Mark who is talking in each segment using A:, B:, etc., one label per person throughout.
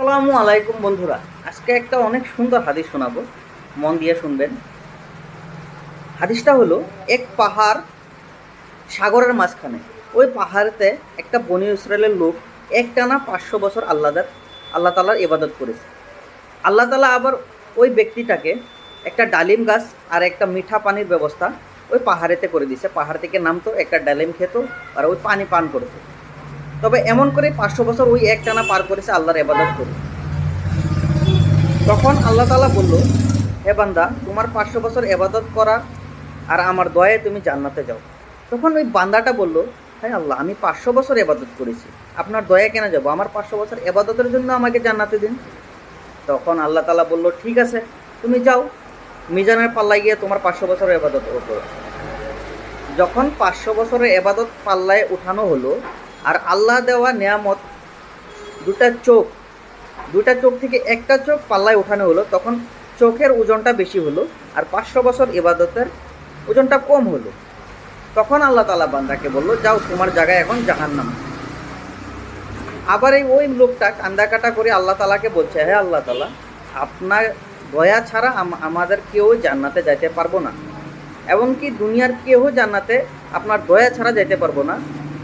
A: আসসালামু আলাইকুম বন্ধুরা, আজকে একটা অনেক সুন্দর হাদিস শোনাবো, মন দিয়ে শুনবেন। হাদিসটা হলো, এক পাহাড় সাগরের মাঝখানে। ওই পাহাড়েতে একটা বনি ইসরায়েলের লোক একটানা 500 বছর আল্লাহ তালার ইবাদত করেছে। আল্লাহ তালা আবার ওই ব্যক্তিটাকে একটা ডালিম গাছ আর একটা মিঠা পানির ব্যবস্থা ওই পাহাড়েতে করে দিছে। পাহাড় থেকে নামতো, একটা ডালিম খেত আর ওই পানি পান করতো। তবে এমন করে 500 বছর ওই একটানা পার করেছে আল্লাহর ইবাদত করে। তখন আল্লাহ তাআলা বলল, হে বান্দা, তোমার 500 বছর এবাদত করা আর আমার দয়ায় তুমি জান্নাতে যাও। তখন ওই বান্দাটা বলল, হ্যাঁ আল্লাহ, আমি 500 বছর এবাদত করেছি, আপনার দয়া কেন যাব? আমার 500 বছর এবাদতের জন্য আমাকে জান্নাতে দিন। তখন আল্লাহ তাআলা বলল, ঠিক আছে, তুমি যাও, মিজানের পাল্লায় গিয়ে তোমার 500 বছরের এবাদত করো। যখন 500 বছরের এবাদত পাল্লায় উঠানো হলো, আর আল্লাহ দেওয়া নেয়ামত, দুটা চোখ থেকে একটা চোখ পাল্লায় উঠানো হলো, তখন চোখের ওজনটা বেশি হলো আর 500 বছর ইবাদতের ওজনটা কম হলো। তখন আল্লাহ তাআলা বান্দাকে বলল, যাও, তোমার জায়গায় এখন জাহান্নাম। আবার ওই লোকটা কান্দা কাটা করে আল্লাহ তাআলাকে বলছে, হ্যাঁ আল্লাহ তাআলা, আপনার দয়া ছাড়া আমাদের কেউ জান্নাতে যাইতে পারবো না, এমনকি দুনিয়ার কেউ জান্নাতে আপনার দয়া ছাড়া যাইতে পারবো না।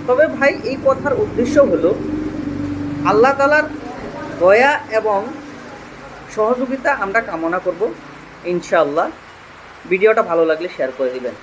A: তবে ভাই, এই কথার উদ্দেশ্য হলো আল্লাহ তাআলার দয়া এবং সহযোগিতা আমরা কামনা করব ইনশাআল্লাহ। ভিডিওটা ভালো লাগলে শেয়ার করে দিবেন।